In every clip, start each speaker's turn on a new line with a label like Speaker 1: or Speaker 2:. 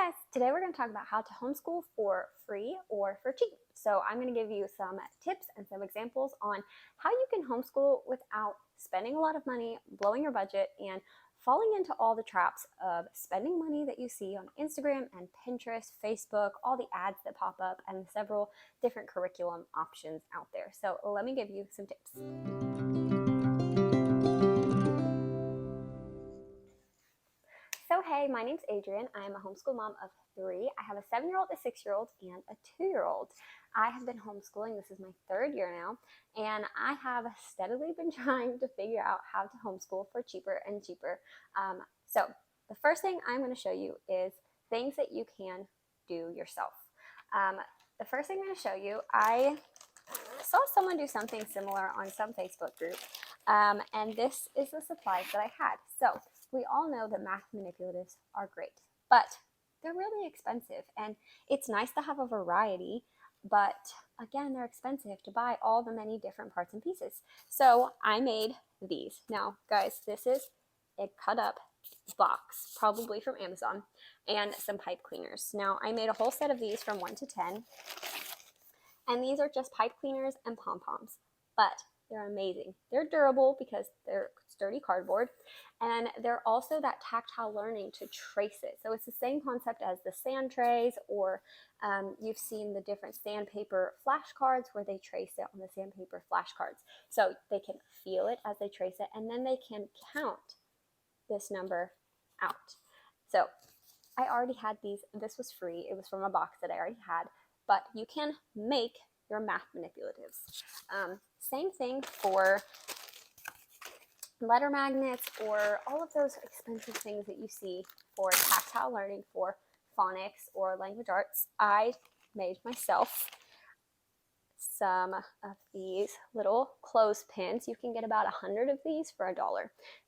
Speaker 1: Hey guys, today we're going to talk about how to homeschool for free or for cheap. So I'm going to give you some tips and some examples on how you can homeschool without spending a lot of money, blowing your budget, and falling into all the traps of spending money that you see on Instagram and Pinterest, Facebook, all the ads that pop up, and several different curriculum options out there. So let me give you some tips. So hey, my name's Adrian. I am a homeschool mom of 3. I have a 7-year-old, a 6-year-old, and a 2-year-old. I have been homeschooling. This is my 3rd year now, and I have steadily been trying to figure out how to homeschool for cheaper and cheaper. So the first thing I'm going to show you is things that you can do yourself. The first thing I'm going to show you, I saw someone do something similar on some Facebook group, and this is the supplies that I had. So we all know that math manipulatives are great, but they're really expensive, and it's nice to have a variety, but again, they're expensive to buy all the many different parts and pieces. So I made these. Now, guys, this is a cut up box, probably from Amazon, and some pipe cleaners. Now, I made a whole set of these from 1 to 10, and these are just pipe cleaners and pom-poms, but they're amazing. They're durable because they're sturdy cardboard, and they're also that tactile learning to trace it. So it's the same concept as the sand trays, or you've seen the different sandpaper flashcards where they trace it on the sandpaper flashcards. So they can feel it as they trace it, and then they can count this number out. So I already had these. This was free. It was from a box that I already had, but you can make your math manipulatives. Same thing for letter magnets or all of those expensive things that you see for tactile learning, for phonics or language arts. I made myself some of these little clothespins. You can get about 100 of these for $1.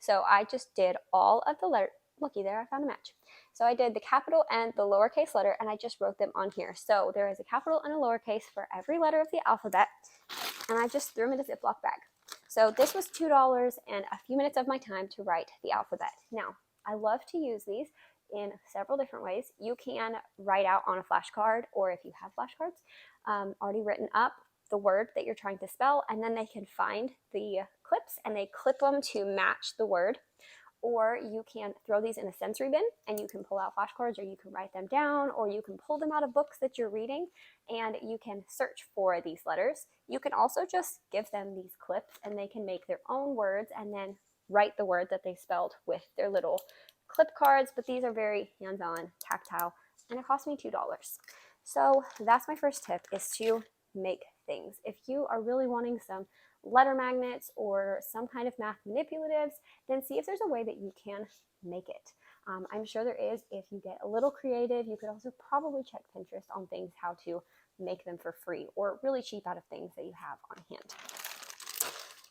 Speaker 1: So I just did all of the letter. Looky there, I found a match. So I did the capital and the lowercase letter, and I just wrote them on here. So there is a capital and a lowercase for every letter of the alphabet, and I just threw them in a Ziploc bag. So this was $2 and a few minutes of my time to write the alphabet. Now, I love to use these in several different ways. You can write out on a flashcard, or if you have flashcards already written up, the word that you're trying to spell, and then they can find the clips and they clip them to match the word. Or you can throw these in a sensory bin and you can pull out flashcards, or you can write them down, or you can pull them out of books that you're reading and you can search for these letters. You can also just give them these clips and they can make their own words and then write the word that they spelled with their little clip cards. But these are very hands-on, tactile, and it cost me $2. So that's my first tip, is to make things. If you are really wanting some letter magnets or some kind of math manipulatives, then see if there's a way that you can make it. I'm sure there is. If you get a little creative, you could also probably check Pinterest on things how to make them for free or really cheap out of things that you have on hand.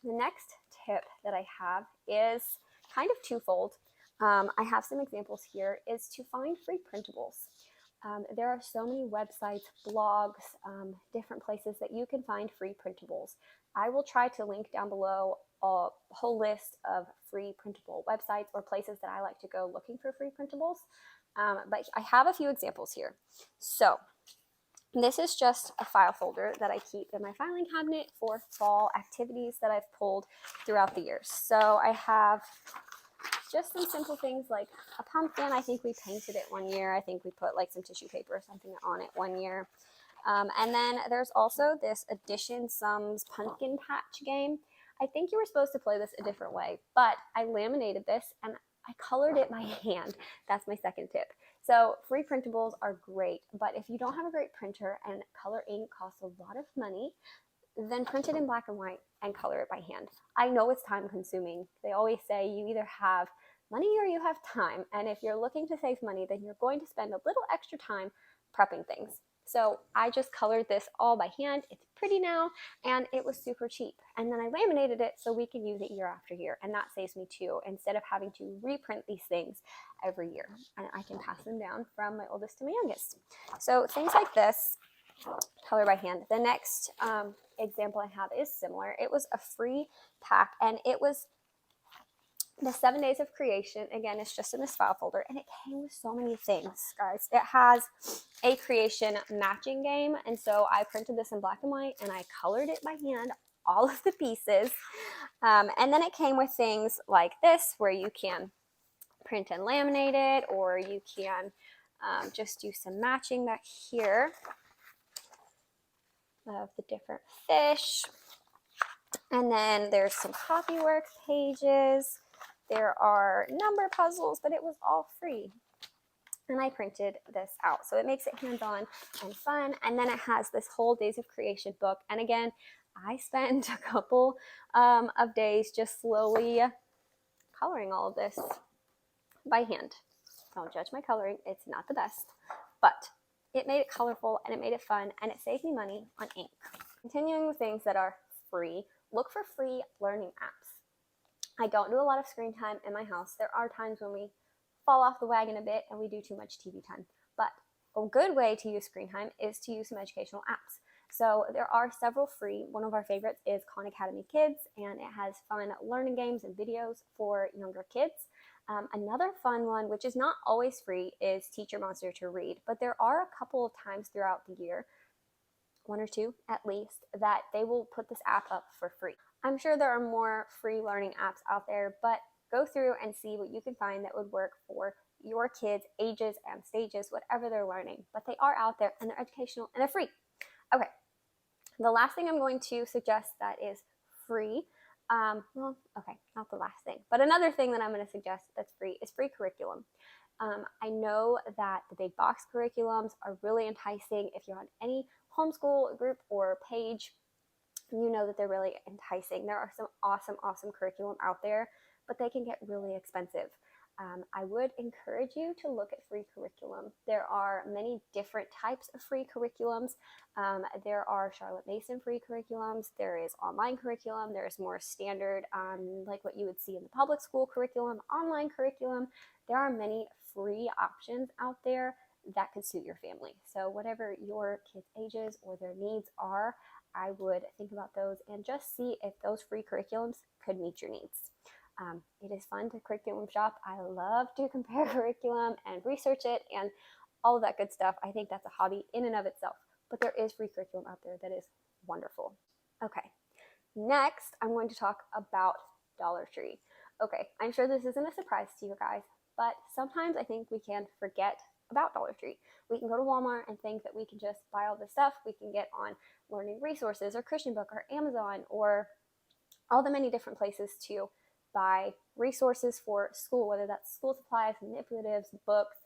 Speaker 1: The next tip that I have is kind of twofold. I have some examples here, is to find free printables. There are so many websites, blogs, different places that you can find free printables. I will try to link down below a whole list of free printable websites or places that I like to go looking for free printables. But I have a few examples here. So this is just a file folder that I keep in my filing cabinet for fall activities that I've pulled throughout the years. So I have just some simple things like a pumpkin. I think we painted it one year. I think we put like some tissue paper or something on it one year. And then there's also this Addition Sums Pumpkin Patch game. I think you were supposed to play this a different way, but I laminated this and I colored it by hand. That's my second tip. So free printables are great, but if you don't have a great printer and color ink costs a lot of money, then print it in black and white and color it by hand. I know it's time consuming. They always say you either have money or you have time. And if you're looking to save money, then you're going to spend a little extra time prepping things. So I just colored this all by hand. It's pretty now, and it was super cheap. And then I laminated it so we can use it year after year, and that saves me too, instead of having to reprint these things every year. And I can pass them down from my oldest to my youngest. So things like this, color by hand. The next example I have is similar. It was a free pack, and it was The 7 days of creation, again, is just in this file folder, and it came with so many things, guys. It has a creation matching game, and so I printed this in black and white, and I colored it by hand, all of the pieces. And then it came with things like this, where you can print and laminate it, or you can just do some matching back here of the different fish. And then there's some copywork pages. There are number puzzles, but it was all free. And I printed this out. So it makes it hands-on and fun. And then it has this whole Days of Creation book. And again, I spent a couple of days just slowly coloring all of this by hand. Don't judge my coloring. It's not the best. But it made it colorful and it made it fun and it saved me money on ink. Continuing with things that are free, look for free learning apps. I don't do a lot of screen time in my house. There are times when we fall off the wagon a bit and we do too much TV time. But a good way to use screen time is to use some educational apps. So there are several free. One of our favorites is Khan Academy Kids, and it has fun learning games and videos for younger kids. Another fun one, which is not always free, is Teach Your Monster to Read. But there are a couple of times throughout the year, 1 or 2 at least, that they will put this app up for free. I'm sure there are more free learning apps out there, but go through and see what you can find that would work for your kids' ages and stages, whatever they're learning. But they are out there and they're educational and they're free. Okay, the last thing I'm going to suggest that is free, okay, not the last thing, but another thing that I'm going to suggest that's free is free curriculum. I know that the big box curriculums are really enticing. If you're on any homeschool group or page, you know that they're really enticing. There are some awesome curriculum out there, but they can get really expensive. I would encourage you to look at free curriculum. There are many different types of free curriculums. There are Charlotte Mason free curriculums. There is online curriculum. There is more standard, like what you would see in the public school curriculum, online curriculum. There are many free options out there that could suit your family. So whatever your kids' ages or their needs are, I would think about those and just see if those free curriculums could meet your needs. It is fun to curriculum shop. I love to compare curriculum and research it and all of that good stuff. I think that's a hobby in and of itself, but there is free curriculum out there that is wonderful. Okay, next I'm going to talk about Dollar Tree. Okay, I'm sure this isn't a surprise to you guys, but sometimes I think we can forget about Dollar Tree. We can go to Walmart and think that we can just buy all this stuff. We can get on Learning Resources or Christian Book or Amazon or all the many different places to buy resources for school, whether that's school supplies, manipulatives, books,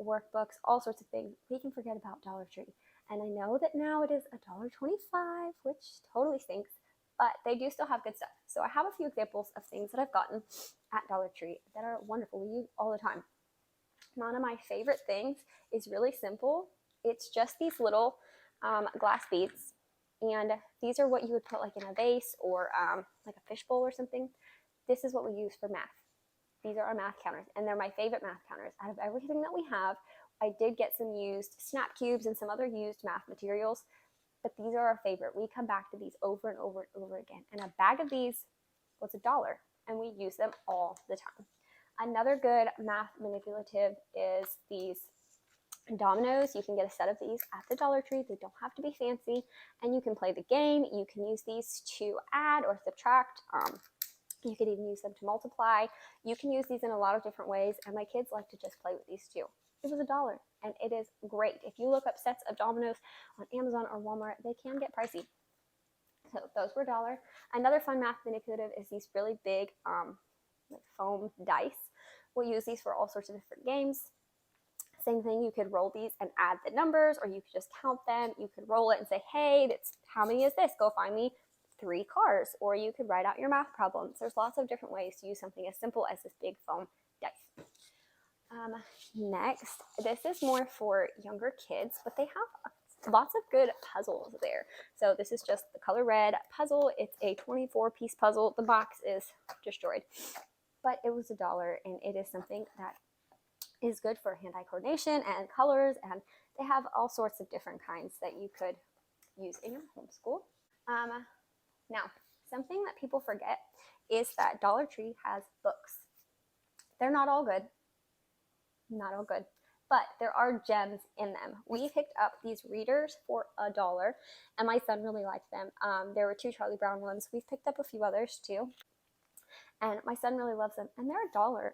Speaker 1: workbooks, all sorts of things. We can forget about Dollar Tree. And I know that now it is $1.25, which totally stinks, but they do still have good stuff. So I have a few examples of things that I've gotten at Dollar Tree that are wonderful. We use all the time. One of my favorite things is really simple. It's just these little glass beads, and these are what you would put like in a vase or like a fishbowl or something. This is what we use for math. These are our math counters, and they're my favorite math counters. Out of everything that we have, I did get some used snap cubes and some other used math materials, but these are our favorite. We come back to these over and over and over again, and a bag of these was $1, and we use them all the time. Another good math manipulative is these dominoes. You can get a set of these at the Dollar Tree. They don't have to be fancy, and you can play the game. You can use these to add or subtract. You could even use them to multiply. You can use these in a lot of different ways, and my kids like to just play with these too. It was $1, and it is great. If you look up sets of dominoes on Amazon or Walmart, they can get pricey. So those were $1. Another fun math manipulative is these really big like foam dice. We'll use these for all sorts of different games. Same thing, you could roll these and add the numbers, or you could just count them. You could roll it and say, hey, how many is this? Go find me 3 cars. Or you could write out your math problems. There's lots of different ways to use something as simple as this big foam dice. Next, this is more for younger kids, but they have lots of good puzzles there. So this is just the color red puzzle. It's a 24-piece puzzle. The box is destroyed, but it was $1, and it is something that is good for hand-eye coordination and colors, and they have all sorts of different kinds that you could use in your homeschool. Now, something that people forget is that Dollar Tree has books. They're not all good, not all good, but there are gems in them. We picked up these readers for $1, and my son really liked them. There were 2 Charlie Brown ones. We've picked up a few others too, and my son really loves them, and they're $1.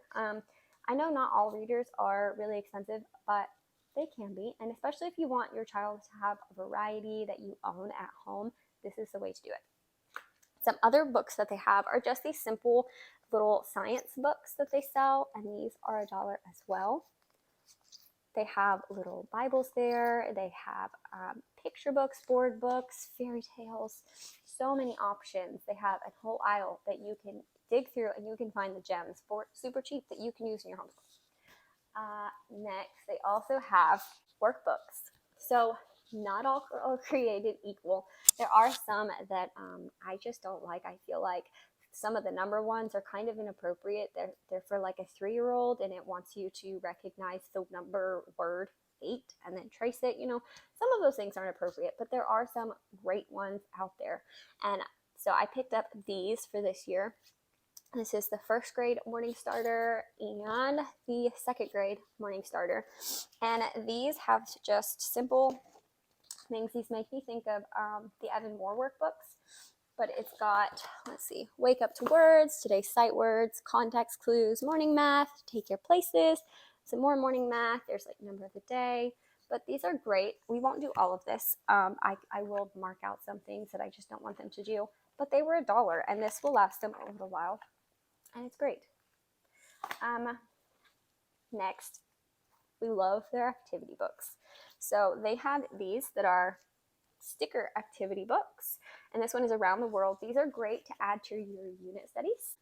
Speaker 1: I know not all readers are really expensive, but they can be, and especially if you want your child to have a variety that you own at home, this is the way to do it. Some other books that they have are just these simple little science books that they sell, and these are $1 as well. They have little Bibles there. They have picture books, board books, fairy tales, so many options. They have a whole aisle that you can dig through and you can find the gems for super cheap that you can use in your homeschool. Next, they also have workbooks. So not all are created equal. There are some that I just don't like. I feel like some of the number ones are kind of inappropriate. They're for like a 3-year-old, and it wants you to recognize the number word 8 and then trace it. You know, some of those things aren't appropriate, but there are some great ones out there. And so I picked up these for this year. This is the 1st grade Morning Starter and the 2nd grade Morning Starter. And these have just simple things. These make me think of the Evan Moore workbooks. But it's got, let's see, wake up to words, today's sight words, context clues, morning math, take your places, some more morning math. There's like number of the day. But these are great. We won't do all of this. I will mark out some things that I just don't want them to do. But they were $1, and this will last them a little while. And it's great. Next, we love their activity books. So they have these that are sticker activity books, and this one is around the world. These are great to add to your unit studies.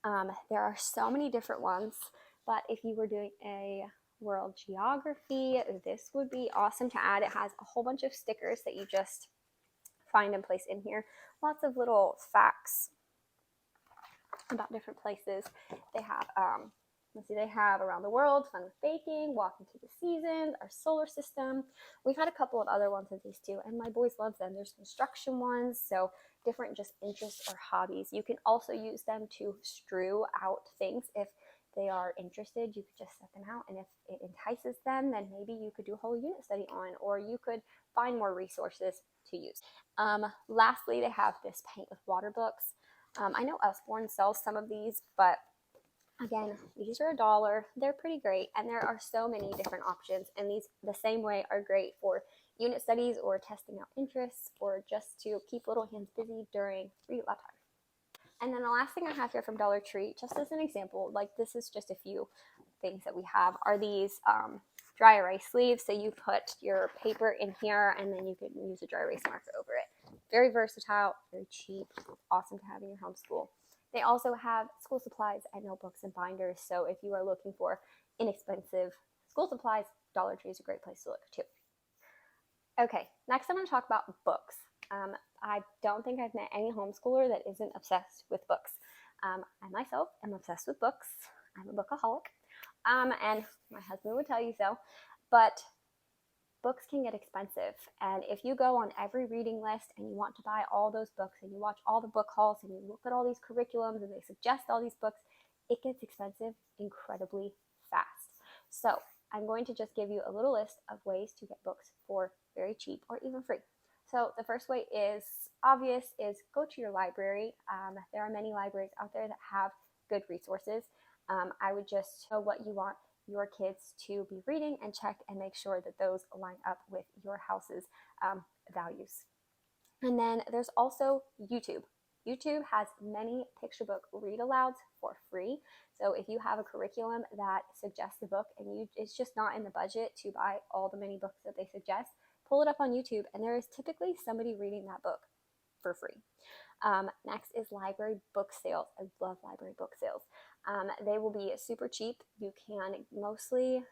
Speaker 1: There are so many different ones, but if you were doing a world geography, this would be awesome to add. It has a whole bunch of stickers that you just find and place in here. Lots of little facts about different places. They have they have around the world, fun with baking, walking through the seasons, our solar system. We've had a couple of other ones of these too, and my boys love them. There's construction ones, so different just interests or hobbies. You can also use them to strew out things. If they are interested, you could just set them out, and if it entices them, then maybe you could do a whole unit study on, or you could find more resources to use. Lastly, they have this paint with water books. I know Usborne sells some of these, but again, these are $1. They're pretty great, and there are so many different options, and these the same way are great for unit studies or testing out interests or just to keep little hands busy during read aloud time. And then the last thing I have here from Dollar Tree, just as an example, like this is just a few things that we have, are these dry erase sleeves. So you put your paper in here, and then you can use a dry erase marker over it. Very versatile, very cheap, awesome to have in your homeschool. They also have school supplies and notebooks and binders. So if you are looking for inexpensive school supplies, Dollar Tree is a great place to look too. Okay, next I'm going to talk about books. I don't think I've met any homeschooler that isn't obsessed with books. I myself am obsessed with books. I'm a bookaholic, and my husband would tell you so. But books can get expensive, and if you go on every reading list and you want to buy all those books and you watch all the book hauls and you look at all these curriculums and they suggest all these books, it gets expensive incredibly fast. So I'm going to just give you a little list of ways to get books for very cheap or even free. So the first way is obvious, is go to your library. There are many libraries out there that have good resources. I would just know what you want your kids to be reading and check and make sure that those line up with your house's values. And then there's also YouTube. YouTube has many picture book read alouds for free. So if you have a curriculum that suggests a book and it's just not in the budget to buy all the many books that they suggest, pull it up on YouTube, and there is typically somebody reading that book for free. Next is library book sales. I love library book sales. They will be super cheap. You can mostly,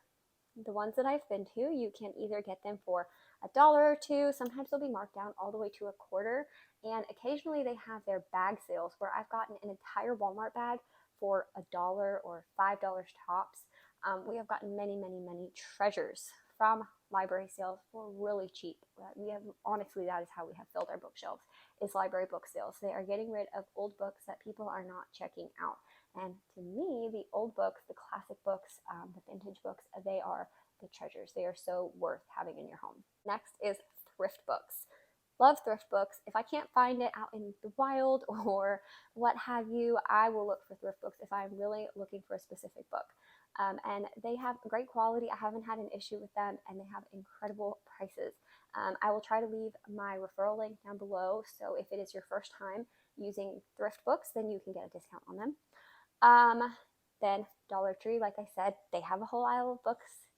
Speaker 1: the ones that I've been to, you can either get them for $1 or $2. Sometimes they'll be marked down all the way to $0.25. And occasionally they have their bag sales where I've gotten an entire Walmart bag for $1 or $5 tops. We have gotten many, many, many treasures from library sales for really cheap. We have, honestly, that is how we have filled our bookshelves, is library book sales. They are getting rid of old books that people are not checking out. And to me, the old books, the classic books, the vintage books, they are the treasures. They are so worth having in your home. Next is thrift books. Love thrift books. If I can't find it out in the wild or what have you, I will look for thrift books if I'm really looking for a specific book. And they have great quality. I haven't had an issue with them, and they have incredible prices. I will try to leave my referral link down below, so if it is your first time using thrift books, then you can get a discount on them. Then Dollar Tree, like I said, they have a whole aisle of books.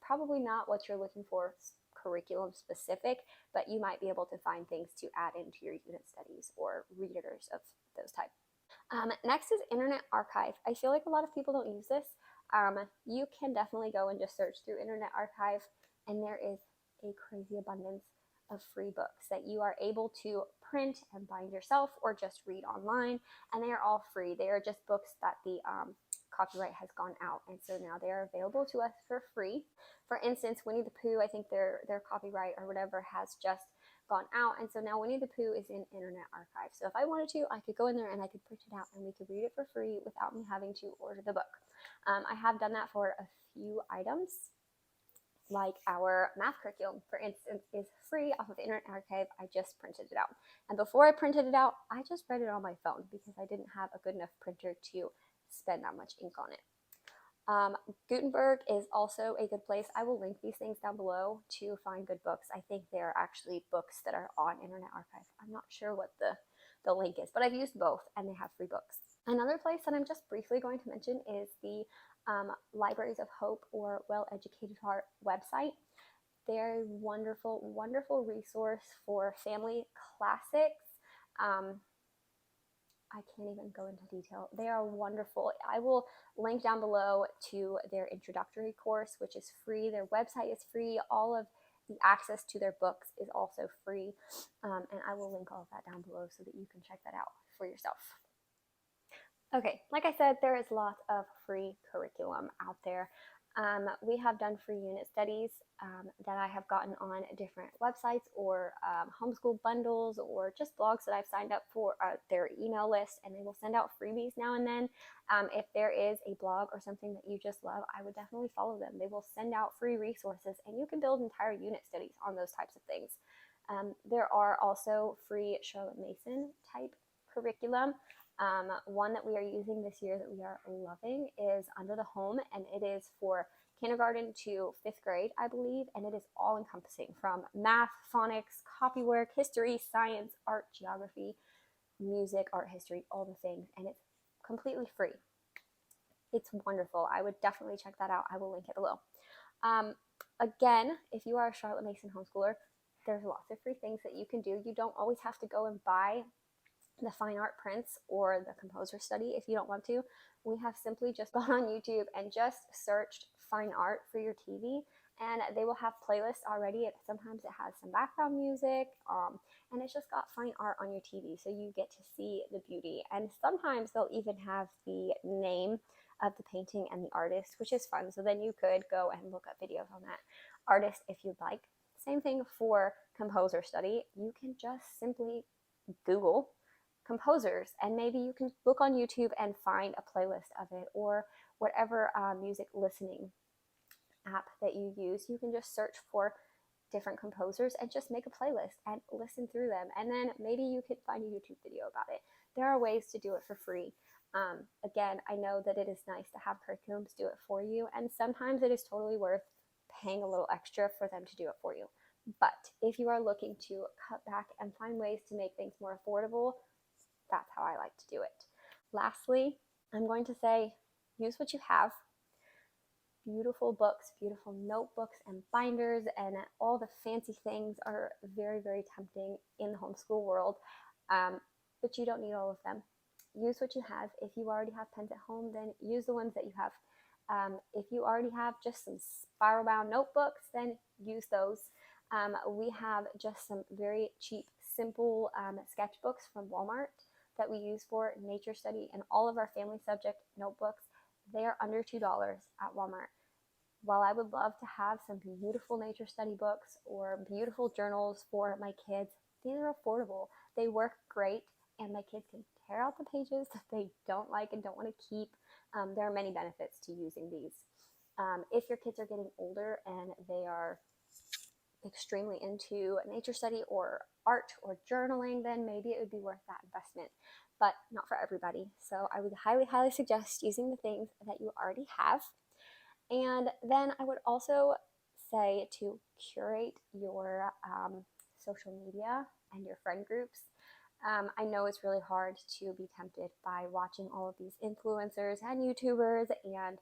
Speaker 1: Probably not what you're looking for curriculum specific, but you might be able to find things to add into your unit studies or readers of those types. Next is Internet Archive. I feel like a lot of people don't use this. You can definitely go and just search through Internet Archive, and there is a crazy abundance of free books that you are able to print and bind yourself or just read online, and they are all free. They are just books that the copyright has gone out, and so now they are available to us for free. For instance, Winnie the Pooh, I think their copyright or whatever has just gone out, and so now Winnie the Pooh is in Internet Archive. So if I wanted to, I could go in there and I could print it out and we could read it for free without me having to order the book. I have done that for a few items, like our math curriculum, for instance, is free off of Internet Archive. I just printed it out. And before I printed it out, I just read it on my phone because I didn't have a good enough printer to spend that much ink on it. Gutenberg is also a good place. I will link these things down below to find good books. I think there are actually books that are on Internet Archive. I'm not sure what the link is, but I've used both and they have free books. Another place that I'm just briefly going to mention is the Libraries of Hope or Well Educated Heart website. They're a wonderful, wonderful resource for family classics. I can't even go into detail. They are wonderful. I will link down below to their introductory course, which is free. Their website is free. All of the access to their books is also free. And I will link all of that down below so that you can check that out for yourself. Okay, like I said, there is lots of free curriculum out there. We have done free unit studies that I have gotten on different websites or homeschool bundles or just blogs that I've signed up for their email list, and they will send out freebies now and then. If there is a blog or something that you just love, I would definitely follow them. They will send out free resources, and you can build entire unit studies on those types of things. There are also free Charlotte Mason type curriculum. One that we are using this year that we are loving is Under the Home, and it is for kindergarten to 5th grade, I believe, and it is all encompassing from math, phonics, copywork, history, science, art, geography, music, art history, all the things, and it's completely free. It's wonderful. I would definitely check that out. I will link it below. Again, if you are a Charlotte Mason homeschooler, there's lots of free things that you can do. You don't always have to go and buy the fine art prints or the composer study if you don't want to. We have simply just gone on YouTube and just searched fine art for your TV, and they will have playlists already. Sometimes it has some background music, and it's just got fine art on your TV, so you get to see the beauty. And sometimes they'll even have the name of the painting and the artist, which is fun. So then you could go and look up videos on that artist if you'd like. Same thing for composer study. You can just simply Google composers, and maybe you can look on YouTube and find a playlist of it, or whatever music listening app that you use. You can just search for different composers and just make a playlist and listen through them, and then maybe you could find a YouTube video about it. There are ways to do it for free. Again, I know that it is nice to have curriculums do it for you, and sometimes it is totally worth paying a little extra for them to do it for you. But if you are looking to cut back and find ways to make things more affordable, that's how I like to do it. Lastly, I'm going to say, use what you have. Beautiful books, beautiful notebooks and binders, and all the fancy things are very, very tempting in the homeschool world, but you don't need all of them. Use what you have. If you already have pens at home, then use the ones that you have. If you already have just some spiral bound notebooks, then use those. We have just some very cheap, simple sketchbooks from Walmart that we use for nature study, and all of our family subject notebooks, they are under $2 at Walmart. while I would love to have some beautiful nature study books or beautiful journals for my kids, these are affordable. They work great, and my kids can tear out the pages that they don't like and don't want to keep. There are many benefits to using these. If your kids are getting older and they are extremely into nature study or art or journaling, then maybe it would be worth that investment, but not for everybody. So I would highly, highly suggest using the things that you already have. And then I would also say to curate your social media and your friend groups. I know it's really hard to be tempted by watching all of these influencers and YouTubers and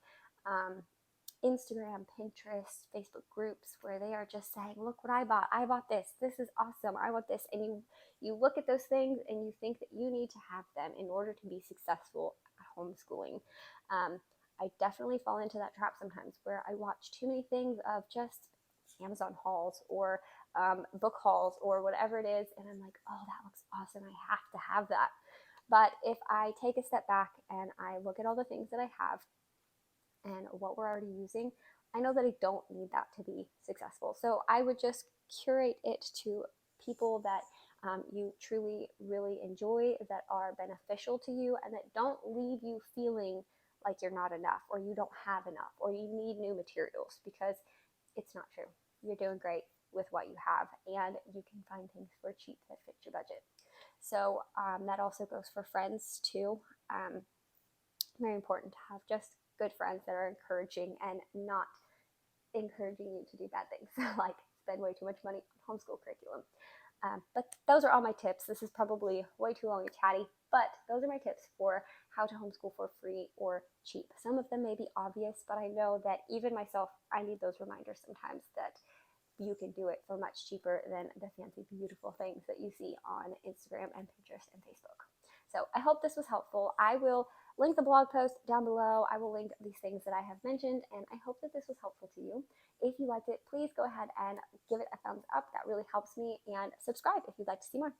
Speaker 1: Instagram, Pinterest, Facebook groups where they are just saying, look what I bought. I bought this. This is awesome. I want this. And you look at those things and you think that you need to have them in order to be successful at homeschooling. I definitely fall into that trap sometimes where I watch too many things of just Amazon hauls or book hauls or whatever it is. And I'm like, oh, that looks awesome. I have to have that. But if I take a step back and I look at all the things that I have and what we're already using, I know that I don't need that to be successful. So I would just curate it to people that you truly, really enjoy, that are beneficial to you, and that don't leave you feeling like you're not enough or you don't have enough or you need new materials, because it's not true. You're doing great with what you have, and you can find things for cheap that fit your budget. So that also goes for friends too. Very important to have just good friends that are encouraging and not encouraging you to do bad things, like spend way too much money on homeschool curriculum. But those are all my tips. This is probably way too long and chatty, but those are my tips for how to homeschool for free or cheap. Some of them may be obvious, but I know that even myself, I need those reminders sometimes that you can do it for much cheaper than the fancy, beautiful things that you see on Instagram and Pinterest and Facebook. So I hope this was helpful. I will link the blog post down below. I will link these things that I have mentioned, and I hope that this was helpful to you. If you liked it, please go ahead and give it a thumbs up. That really helps me, and subscribe if you'd like to see more.